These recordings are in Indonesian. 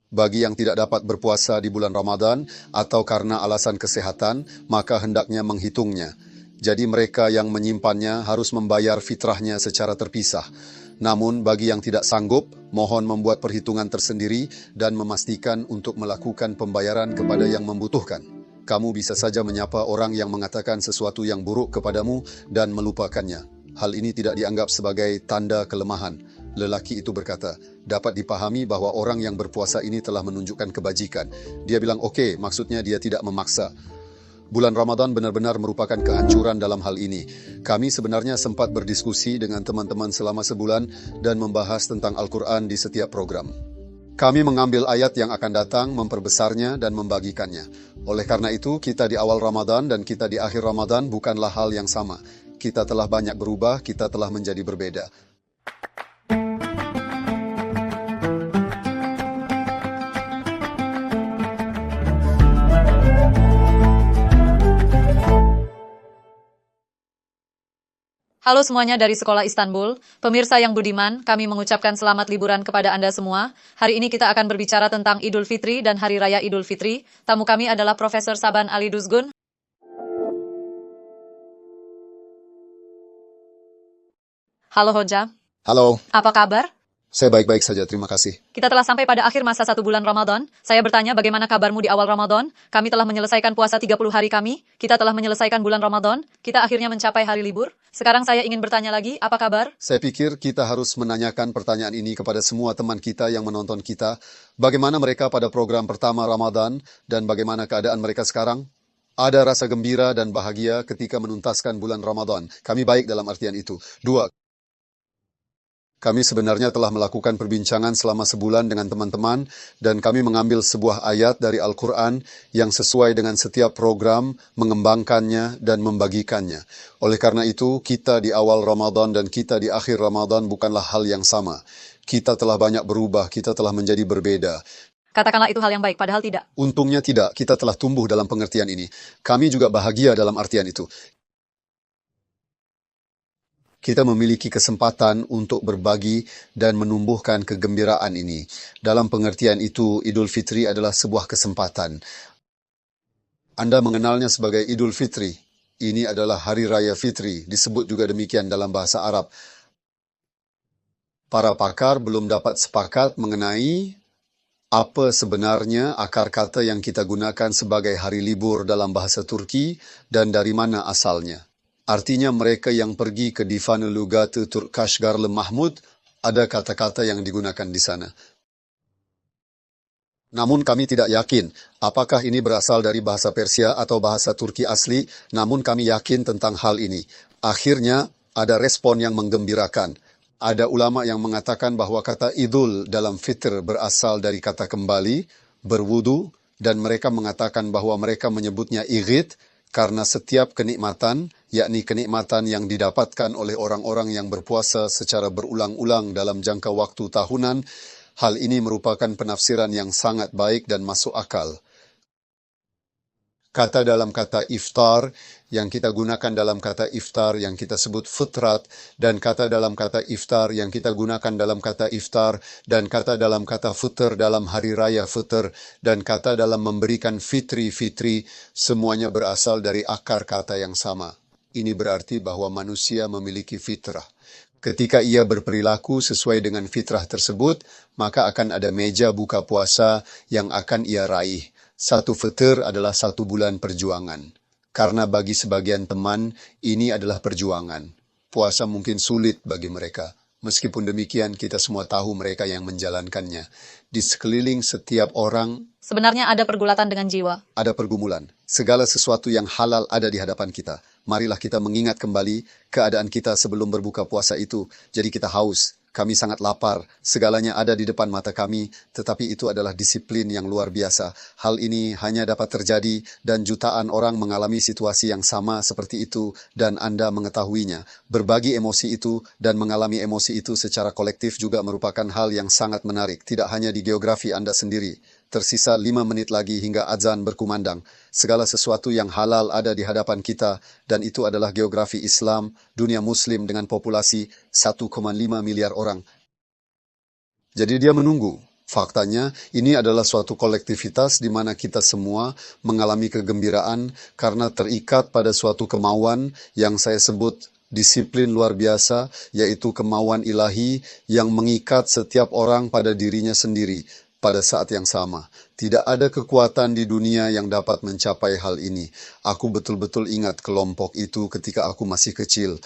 Bagi yang tidak dapat berpuasa di bulan Ramadan atau karena alasan kesehatan, maka hendaknya menghitungnya. Jadi mereka yang menyimpannya harus membayar fitrahnya secara terpisah. Namun bagi yang tidak sanggup, mohon membuat perhitungan tersendiri dan memastikan untuk melakukan pembayaran kepada yang membutuhkan. Kamu bisa saja menyapa orang yang mengatakan sesuatu yang buruk kepadamu dan melupakannya. Hal ini tidak dianggap sebagai tanda kelemahan. Lelaki itu berkata, dapat dipahami bahwa orang yang berpuasa ini telah menunjukkan kebajikan. Dia bilang, oke, maksudnya dia tidak memaksa. Bulan Ramadan benar-benar merupakan kehancuran dalam hal ini. Kami sebenarnya sempat berdiskusi dengan teman-teman selama sebulan dan membahas tentang Al-Quran di setiap program. Kami mengambil ayat yang akan datang, memperbesarnya dan membagikannya. Oleh karena itu, kita di awal Ramadan dan kita di akhir Ramadan bukanlah hal yang sama. Kita telah banyak berubah, kita telah menjadi berbeda. Halo semuanya dari Sekolah Istanbul. Pemirsa yang budiman, kami mengucapkan selamat liburan kepada Anda semua. Hari ini kita akan berbicara tentang Idul Fitri dan Hari Raya Idul Fitri. Tamu kami adalah Profesor Saban Ali Duzgun. Halo Hoja. Halo, Apa kabar? saya baik-baik saja, terima kasih. Kita telah sampai pada akhir masa 1 bulan Ramadan. Saya bertanya bagaimana kabarmu di awal Ramadan? Kami telah menyelesaikan puasa 30 hari kami. Kita telah menyelesaikan bulan Ramadan. Kita akhirnya mencapai hari libur. Sekarang saya ingin bertanya lagi, apa kabar? Saya pikir kita harus menanyakan pertanyaan ini kepada semua teman kita yang menonton kita. Bagaimana mereka pada program pertama Ramadan dan bagaimana keadaan mereka sekarang? Ada rasa gembira dan bahagia ketika menuntaskan bulan Ramadan. Kami baik dalam artian itu. 2. Kami sebenarnya telah melakukan perbincangan selama sebulan dengan teman-teman dan kami mengambil sebuah ayat dari Al-Quran yang sesuai dengan setiap program, mengembangkannya dan membagikannya. Oleh karena itu, kita di awal Ramadan dan kita di akhir Ramadan bukanlah hal yang sama. Kita telah banyak berubah, kita telah menjadi berbeda. Katakanlah itu hal yang baik, padahal tidak. Untungnya tidak, kita telah tumbuh dalam pengertian ini. Kami juga bahagia dalam artian itu. Kita memiliki kesempatan untuk berbagi dan menumbuhkan kegembiraan ini. Dalam pengertian itu, Idul Fitri adalah sebuah kesempatan. Anda mengenalnya sebagai Idul Fitri. Ini adalah Hari Raya Fitri, disebut juga demikian dalam bahasa Arab. Para pakar belum dapat sepakat mengenai apa sebenarnya akar kata yang kita gunakan sebagai hari libur dalam bahasa Turki dan dari mana asalnya. Artinya mereka yang pergi ke Divanı Lugatı Turkashgarlı Mahmud, ada kata-kata yang digunakan di sana. Namun kami tidak yakin apakah ini berasal dari bahasa Persia atau bahasa Turki asli, namun kami yakin tentang hal ini. Akhirnya ada respon yang menggembirakan. Ada ulama yang mengatakan bahwa kata idul dalam fitr berasal dari kata kembali, berwudu, dan mereka mengatakan bahwa mereka menyebutnya ighit, karena setiap kenikmatan, yakni kenikmatan yang didapatkan oleh orang-orang yang berpuasa secara berulang-ulang dalam jangka waktu tahunan, hal ini merupakan penafsiran yang sangat baik dan masuk akal. Kata dalam kata iftar, yang kita gunakan dalam kata iftar yang kita sebut fitrat, dan kata dalam kata iftar yang kita gunakan dalam kata iftar, dan kata dalam kata fitr dalam hari raya fitr, dan kata dalam memberikan fitri, semuanya berasal dari akar kata yang sama. Ini berarti bahwa manusia memiliki fitrah. Ketika ia berperilaku sesuai dengan fitrah tersebut, maka akan ada meja buka puasa yang akan ia raih. Satu fitr adalah 1 bulan perjuangan. Karena bagi sebagian teman, ini adalah perjuangan. Puasa mungkin sulit bagi mereka. Meskipun demikian, kita semua tahu mereka yang menjalankannya. Di sekeliling setiap orang, Sebenarnya ada pergulatan dengan jiwa. ada pergumulan. Segala sesuatu yang halal ada di hadapan kita. Marilah kita mengingat kembali keadaan kita sebelum berbuka puasa itu. Jadi kita haus. Kami sangat lapar, segalanya ada di depan mata kami, tetapi itu adalah disiplin yang luar biasa. Hal ini hanya dapat terjadi dan jutaan orang mengalami situasi yang sama seperti itu dan Anda mengetahuinya. Berbagi emosi itu dan mengalami emosi itu secara kolektif juga merupakan hal yang sangat menarik, tidak hanya di geografi Anda sendiri. Tersisa 5 menit lagi hingga azan berkumandang. Segala sesuatu yang halal ada di hadapan kita, dan itu adalah geografi Islam, dunia Muslim dengan populasi 1,5 miliar orang. Jadi dia menunggu. Faktanya, ini adalah suatu kolektivitas di mana kita semua mengalami kegembiraan karena terikat pada suatu kemauan yang saya sebut disiplin luar biasa, yaitu kemauan ilahi yang mengikat setiap orang pada dirinya sendiri pada saat yang sama. Tidak ada kekuatan di dunia yang dapat mencapai hal ini. Aku betul-betul ingat kelompok itu ketika aku masih kecil.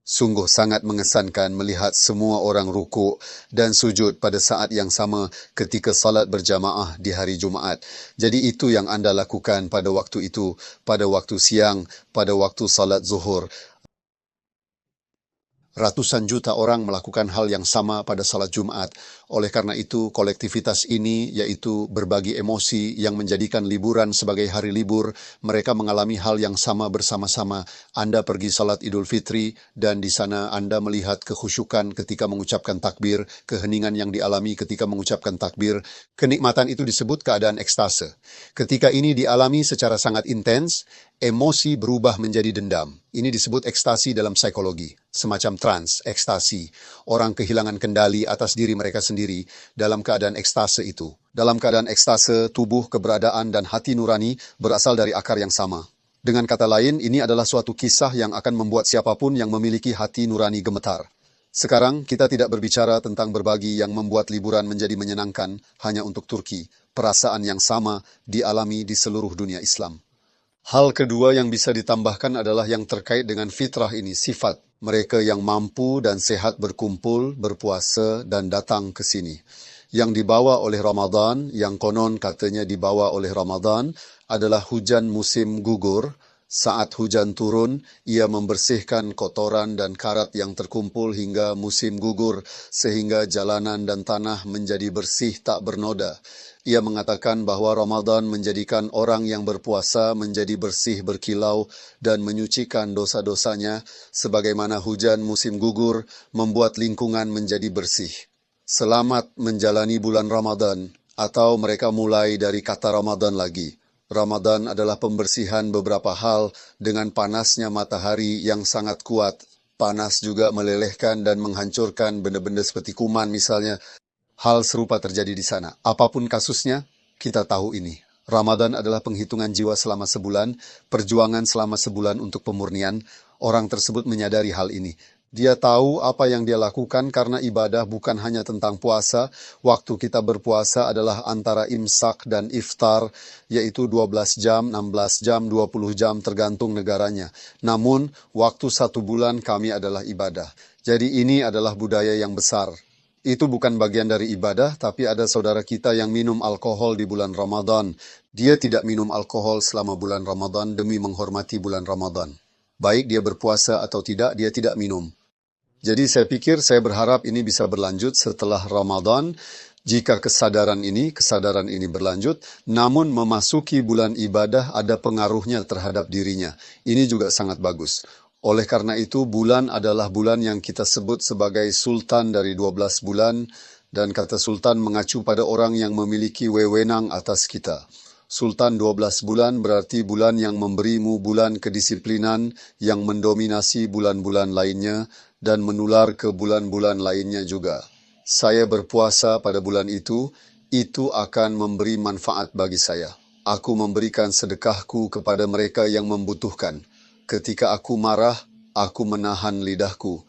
Sungguh sangat mengesankan melihat semua orang rukuk dan sujud pada saat yang sama ketika salat berjamaah di hari Jumaat. Jadi itu yang anda lakukan pada waktu itu, pada waktu siang, pada waktu salat zuhur. Ratusan juta orang melakukan hal yang sama pada salat Jumat. Oleh karena itu, kolektivitas ini yaitu berbagi emosi yang menjadikan liburan sebagai hari libur. Mereka mengalami hal yang sama bersama-sama. Anda pergi salat Idul Fitri dan di sana Anda melihat kekhusyukan ketika mengucapkan takbir, keheningan yang dialami ketika mengucapkan takbir. Kenikmatan itu disebut keadaan ekstase. Ketika ini dialami secara sangat intens, emosi berubah menjadi dendam. Ini disebut ekstasi dalam psikologi. Semacam trans, ekstasi. Orang kehilangan kendali atas diri mereka sendiri dalam keadaan ekstase itu. Dalam keadaan ekstase, tubuh, keberadaan, dan hati nurani berasal dari akar yang sama. Dengan kata lain, ini adalah suatu kisah yang akan membuat siapapun yang memiliki hati nurani gemetar. Sekarang, kita tidak berbicara tentang berbagi yang membuat liburan menjadi menyenangkan hanya untuk Turki. Perasaan yang sama dialami di seluruh dunia Islam. Hal kedua yang bisa ditambahkan adalah yang terkait dengan fitrah ini, sifat. Mereka yang mampu dan sehat berkumpul, berpuasa, dan datang ke sini. Yang dibawa oleh Ramadan, yang konon katanya dibawa oleh Ramadan, adalah hujan musim gugur. Saat hujan turun, ia membersihkan kotoran dan karat yang terkumpul hingga musim gugur, sehingga jalanan dan tanah menjadi bersih tak bernoda. Ia mengatakan bahwa Ramadan menjadikan orang yang berpuasa menjadi bersih berkilau dan menyucikan dosa-dosanya, sebagaimana hujan musim gugur membuat lingkungan menjadi bersih. Selamat menjalani bulan Ramadan, atau mereka mulai dari kata Ramadan lagi. Ramadan adalah pembersihan beberapa hal dengan panasnya matahari yang sangat kuat. Panas juga melelehkan dan menghancurkan benda-benda seperti kuman misalnya. Hal serupa terjadi di sana. Apapun kasusnya, kita tahu ini. Ramadan adalah penghitungan jiwa selama sebulan, perjuangan selama sebulan untuk pemurnian. Orang tersebut menyadari hal ini. Dia tahu apa yang dia lakukan karena ibadah bukan hanya tentang puasa. Waktu kita berpuasa adalah antara imsak dan iftar, yaitu 12 jam, 16 jam, 20 jam tergantung negaranya. Namun, waktu 1 bulan kami adalah ibadah. Jadi ini adalah budaya yang besar. Itu bukan bagian dari ibadah, tapi ada saudara kita yang minum alkohol di bulan Ramadan. Dia tidak minum alkohol selama bulan Ramadan demi menghormati bulan Ramadan. Baik dia berpuasa atau tidak, dia tidak minum. Jadi saya berharap ini bisa berlanjut setelah Ramadan. Jika kesadaran ini berlanjut, namun memasuki bulan ibadah ada pengaruhnya terhadap dirinya. Ini juga sangat bagus. Oleh karena itu, bulan adalah bulan yang kita sebut sebagai sultan dari 12 bulan, dan kata sultan mengacu pada orang yang memiliki wewenang atas kita. Sultan 12 bulan berarti bulan yang memberimu bulan kedisiplinan yang mendominasi bulan-bulan lainnya dan menular ke bulan-bulan lainnya juga. Saya berpuasa pada bulan itu akan memberi manfaat bagi saya. Aku memberikan sedekahku kepada mereka yang membutuhkan. Ketika aku marah, aku menahan lidahku.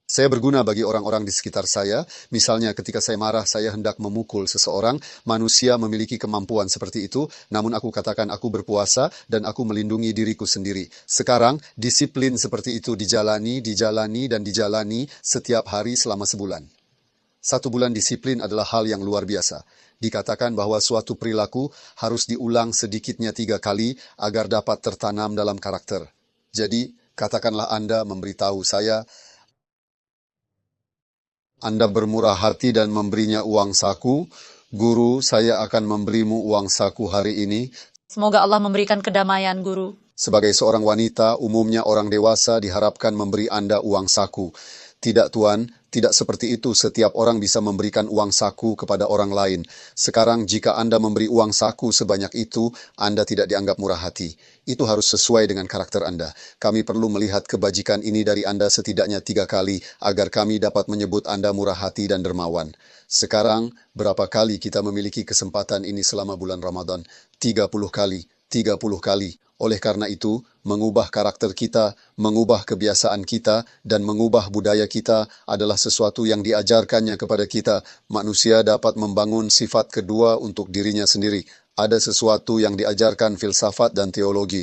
Saya berguna bagi orang-orang di sekitar saya. Misalnya ketika saya marah, saya hendak memukul seseorang. Manusia memiliki kemampuan seperti itu, namun aku katakan aku berpuasa dan aku melindungi diriku sendiri. Sekarang, disiplin seperti itu dijalani setiap hari selama sebulan. 1 bulan disiplin adalah hal yang luar biasa. Dikatakan bahwa suatu perilaku harus diulang sedikitnya 3 kali agar dapat tertanam dalam karakter. Jadi, katakanlah Anda memberitahu saya, Anda bermurah hati dan memberinya uang saku. Guru, saya akan memberimu uang saku hari ini. Semoga Allah memberikan kedamaian, Guru. Sebagai seorang wanita, umumnya orang dewasa diharapkan memberi Anda uang saku. Tidak Tuan, tidak seperti itu setiap orang bisa memberikan uang saku kepada orang lain. Sekarang jika Anda memberi uang saku sebanyak itu, Anda tidak dianggap murah hati. Itu harus sesuai dengan karakter Anda. Kami perlu melihat kebajikan ini dari Anda setidaknya 3 kali agar kami dapat menyebut Anda murah hati dan dermawan. Sekarang, berapa kali kita memiliki kesempatan ini selama bulan Ramadan? 30 kali, 30 kali. Oleh karena itu, mengubah karakter kita, mengubah kebiasaan kita, dan mengubah budaya kita adalah sesuatu yang diajarkannya kepada kita. Manusia dapat membangun sifat kedua untuk dirinya sendiri. Ada sesuatu yang diajarkan filsafat dan teologi.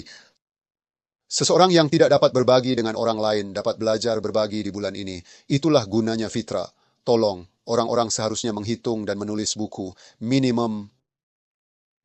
Seseorang yang tidak dapat berbagi dengan orang lain dapat belajar berbagi di bulan ini. Itulah gunanya fitrah. Tolong, orang-orang seharusnya menghitung dan menulis buku. Minimum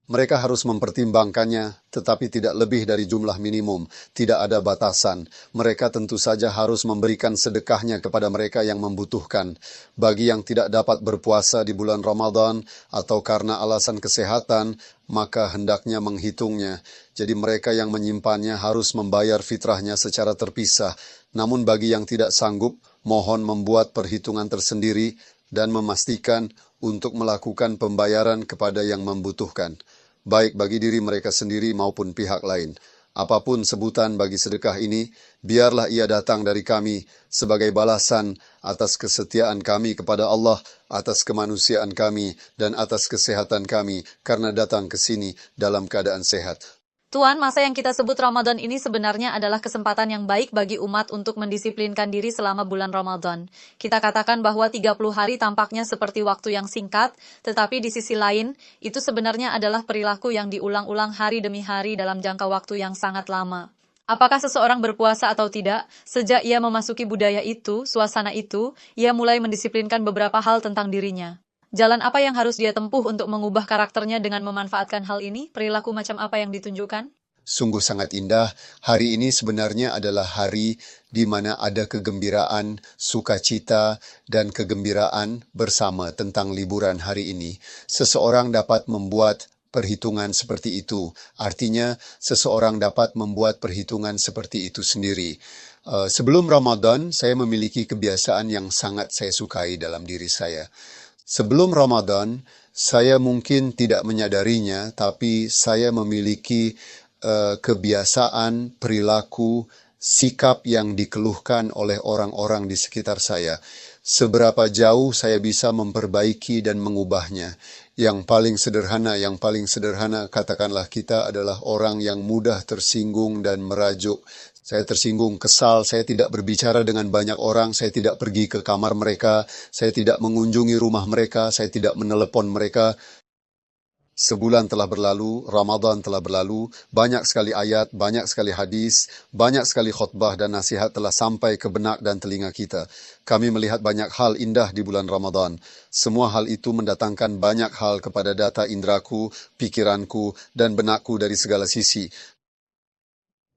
mereka harus mempertimbangkannya, tetapi tidak lebih dari jumlah minimum. Tidak ada batasan. Mereka tentu saja harus memberikan sedekahnya kepada mereka yang membutuhkan. Bagi yang tidak dapat berpuasa di bulan Ramadan atau karena alasan kesehatan, maka hendaknya menghitungnya. Jadi mereka yang menyimpannya harus membayar fitrahnya secara terpisah. Namun bagi yang tidak sanggup, mohon membuat perhitungan tersendiri dan memastikan untuk melakukan pembayaran kepada yang membutuhkan, baik bagi diri mereka sendiri maupun pihak lain. Apapun sebutan bagi sedekah ini, biarlah ia datang dari kami sebagai balasan atas kesetiaan kami kepada Allah, atas kemanusiaan kami, dan atas kesehatan kami, karena datang ke sini dalam keadaan sehat. Tuan, masa yang kita sebut Ramadan ini sebenarnya adalah kesempatan yang baik bagi umat untuk mendisiplinkan diri selama bulan Ramadan. Kita katakan bahwa 30 hari tampaknya seperti waktu yang singkat, tetapi di sisi lain, itu sebenarnya adalah perilaku yang diulang-ulang hari demi hari dalam jangka waktu yang sangat lama. Apakah seseorang berpuasa atau tidak, sejak ia memasuki budaya itu, suasana itu, ia mulai mendisiplinkan beberapa hal tentang dirinya. Jalan apa yang harus dia tempuh untuk mengubah karakternya dengan memanfaatkan hal ini? Perilaku macam apa yang ditunjukkan? Sungguh sangat indah. Hari ini sebenarnya adalah hari di mana ada kegembiraan, sukacita, dan kegembiraan bersama tentang liburan hari ini. Seseorang dapat membuat perhitungan seperti itu. Artinya, seseorang dapat membuat perhitungan seperti itu sendiri. Sebelum Ramadan, saya memiliki kebiasaan yang sangat saya sukai dalam diri saya. Sebelum Ramadan, saya mungkin tidak menyadarinya, tapi saya memiliki kebiasaan, perilaku, sikap yang dikeluhkan oleh orang-orang di sekitar saya. Seberapa jauh saya bisa memperbaiki dan mengubahnya. Yang paling sederhana katakanlah kita adalah orang yang mudah tersinggung dan merajuk. Saya tersinggung, kesal, saya tidak berbicara dengan banyak orang, saya tidak pergi ke kamar mereka, saya tidak mengunjungi rumah mereka, saya tidak menelepon mereka. Sebulan telah berlalu, Ramadan telah berlalu, banyak sekali ayat, banyak sekali hadis, banyak sekali khutbah dan nasihat telah sampai ke benak dan telinga kita. Kami melihat banyak hal indah di bulan Ramadan. Semua hal itu mendatangkan banyak hal kepada data indraku, pikiranku, dan benakku dari segala sisi.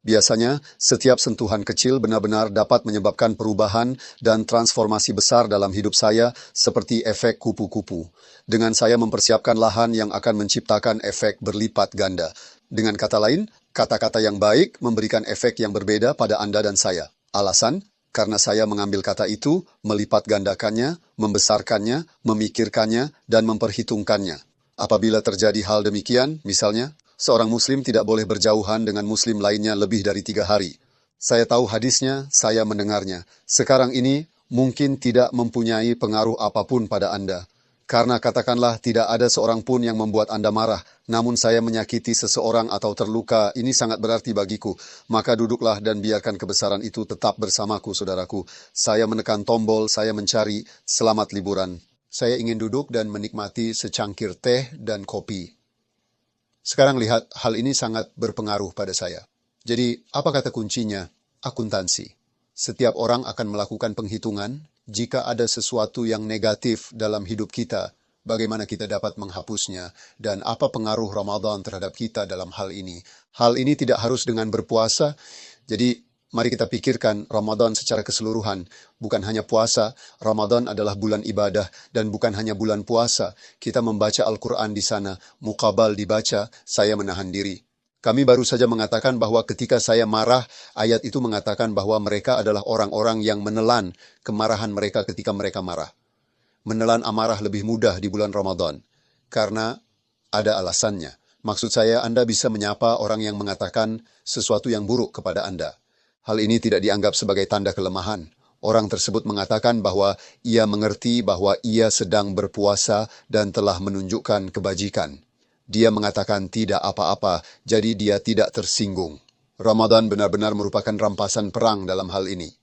Biasanya, setiap sentuhan kecil benar-benar dapat menyebabkan perubahan dan transformasi besar dalam hidup saya seperti efek kupu-kupu. Dengan saya mempersiapkan lahan yang akan menciptakan efek berlipat ganda. Dengan kata lain, kata-kata yang baik memberikan efek yang berbeda pada Anda dan saya. Alasan? Karena saya mengambil kata itu, melipat gandakannya, membesarkannya, memikirkannya, dan memperhitungkannya. Apabila terjadi hal demikian, misalnya, seorang muslim tidak boleh berjauhan dengan muslim lainnya lebih dari 3 hari. Saya tahu hadisnya, saya mendengarnya. Sekarang ini mungkin tidak mempunyai pengaruh apapun pada Anda. Karena katakanlah tidak ada seorang pun yang membuat Anda marah, namun saya menyakiti seseorang atau terluka, ini sangat berarti bagiku. Maka duduklah dan biarkan kebesaran itu tetap bersamaku, saudaraku. Saya menekan tombol, saya mencari, selamat liburan. Saya ingin duduk dan menikmati secangkir teh dan kopi. Sekarang lihat, hal ini sangat berpengaruh pada saya. Jadi, apa kata kuncinya? Akuntansi. Setiap orang akan melakukan penghitungan. Jika ada sesuatu yang negatif dalam hidup kita, bagaimana kita dapat menghapusnya, dan apa pengaruh Ramadan terhadap kita dalam hal ini. Hal ini tidak harus dengan berpuasa, jadi mari kita pikirkan Ramadan secara keseluruhan. Bukan hanya puasa, Ramadan adalah bulan ibadah, dan bukan hanya bulan puasa. Kita membaca Al-Quran di sana, muqabal dibaca, saya menahan diri. Kami baru saja mengatakan bahwa ketika saya marah, ayat itu mengatakan bahwa mereka adalah orang-orang yang menelan kemarahan mereka ketika mereka marah. Menelan amarah lebih mudah di bulan Ramadan, karena ada alasannya. Maksud saya, Anda bisa menyapa orang yang mengatakan sesuatu yang buruk kepada Anda. Hal ini tidak dianggap sebagai tanda kelemahan. Orang tersebut mengatakan bahwa ia mengerti bahwa ia sedang berpuasa dan telah menunjukkan kebajikan. Dia mengatakan tidak apa-apa, jadi dia tidak tersinggung. Ramadan benar-benar merupakan rampasan perang dalam hal ini.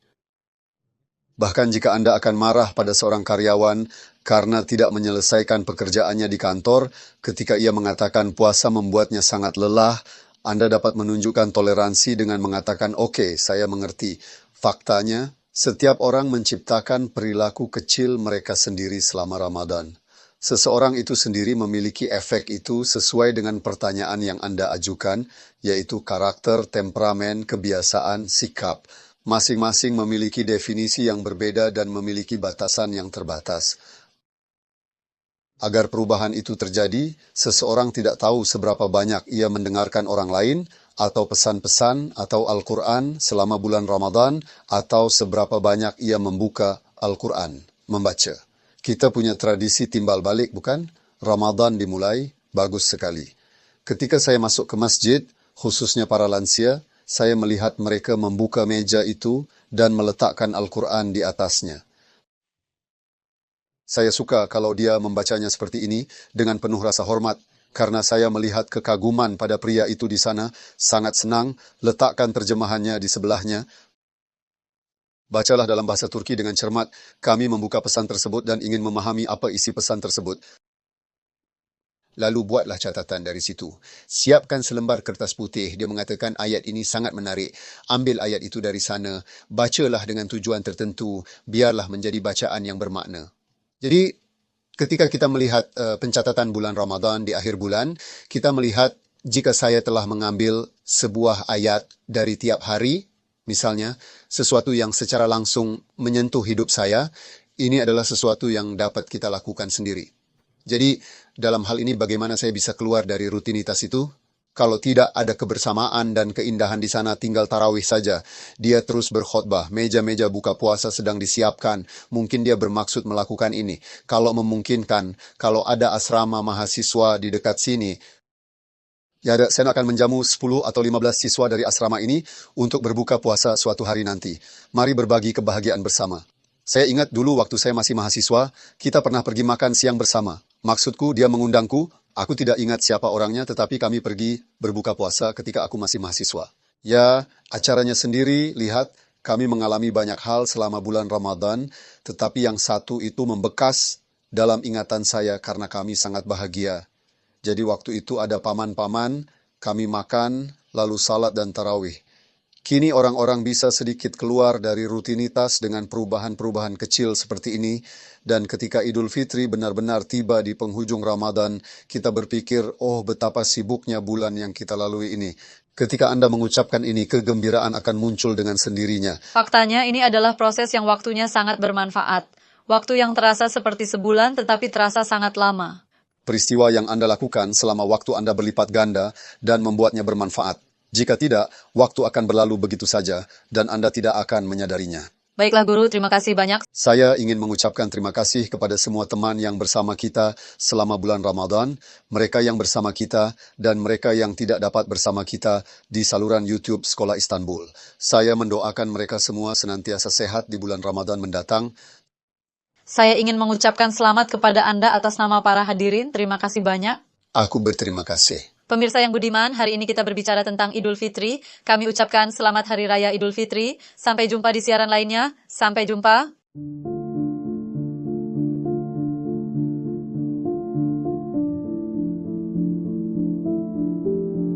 Bahkan jika Anda akan marah pada seorang karyawan karena tidak menyelesaikan pekerjaannya di kantor, ketika ia mengatakan puasa membuatnya sangat lelah, Anda dapat menunjukkan toleransi dengan mengatakan, "Oke, saya mengerti." Faktanya, setiap orang menciptakan perilaku kecil mereka sendiri selama Ramadan. Seseorang itu sendiri memiliki efek itu sesuai dengan pertanyaan yang Anda ajukan, yaitu karakter, temperamen, kebiasaan, sikap. Masing-masing memiliki definisi yang berbeda dan memiliki batasan yang terbatas. Agar perubahan itu terjadi, seseorang tidak tahu seberapa banyak ia mendengarkan orang lain, atau pesan-pesan, atau Al-Quran selama bulan Ramadan, atau seberapa banyak ia membuka Al-Quran, membaca. Kita punya tradisi timbal balik, bukan? Ramadan dimulai, bagus sekali. Ketika saya masuk ke masjid, khususnya para lansia, saya melihat mereka membuka meja itu dan meletakkan Al-Quran di atasnya. Saya suka kalau dia membacanya seperti ini dengan penuh rasa hormat, karena saya melihat kekaguman pada pria itu di sana, sangat senang, letakkan terjemahannya di sebelahnya. Bacalah dalam bahasa Turki dengan cermat. Kami membuka pesan tersebut dan ingin memahami apa isi pesan tersebut. Lalu buatlah catatan dari situ. Siapkan selembar kertas putih. Dia mengatakan ayat ini sangat menarik. Ambil ayat itu dari sana. Bacalah dengan tujuan tertentu. Biarlah menjadi bacaan yang bermakna. Jadi, ketika kita melihat pencatatan bulan Ramadan di akhir bulan, kita melihat jika saya telah mengambil sebuah ayat dari tiap hari, misalnya, sesuatu yang secara langsung menyentuh hidup saya, ini adalah sesuatu yang dapat kita lakukan sendiri. Jadi, dalam hal ini bagaimana saya bisa keluar dari rutinitas itu? Kalau tidak ada kebersamaan dan keindahan di sana, tinggal tarawih saja. Dia terus berkhotbah, meja-meja buka puasa sedang disiapkan. Mungkin dia bermaksud melakukan ini. Kalau memungkinkan, kalau ada asrama mahasiswa di dekat sini, ya, saya akan menjamu 10 atau 15 siswa dari asrama ini untuk berbuka puasa suatu hari nanti. Mari berbagi kebahagiaan bersama. Saya ingat dulu waktu saya masih mahasiswa, kita pernah pergi makan siang bersama. Maksudku, dia mengundangku, aku tidak ingat siapa orangnya, tetapi kami pergi berbuka puasa ketika aku masih mahasiswa. Ya, acaranya sendiri, lihat, kami mengalami banyak hal selama bulan Ramadan, tetapi yang satu itu membekas dalam ingatan saya karena kami sangat bahagia. Jadi waktu itu ada paman-paman, kami makan, lalu salat dan tarawih. Kini orang-orang bisa sedikit keluar dari rutinitas dengan perubahan-perubahan kecil seperti ini, dan ketika Idul Fitri benar-benar tiba di penghujung Ramadan, kita berpikir, oh betapa sibuknya bulan yang kita lalui ini. Ketika Anda mengucapkan ini, kegembiraan akan muncul dengan sendirinya. Faktanya ini adalah proses yang waktunya sangat bermanfaat. Waktu yang terasa seperti sebulan tetapi terasa sangat lama. Peristiwa yang Anda lakukan selama waktu Anda berlipat ganda dan membuatnya bermanfaat. Jika tidak, waktu akan berlalu begitu saja dan Anda tidak akan menyadarinya. Baiklah Guru, terima kasih banyak. Saya ingin mengucapkan terima kasih kepada semua teman yang bersama kita selama bulan Ramadan, mereka yang bersama kita dan mereka yang tidak dapat bersama kita di saluran YouTube Sekolah Istanbul. Saya mendoakan mereka semua senantiasa sehat di bulan Ramadan mendatang. Saya ingin mengucapkan selamat kepada Anda atas nama para hadirin. Terima kasih banyak. Aku berterima kasih. Pemirsa yang budiman, hari ini kita berbicara tentang Idul Fitri. Kami ucapkan selamat Hari Raya Idul Fitri. Sampai jumpa di siaran lainnya. Sampai jumpa.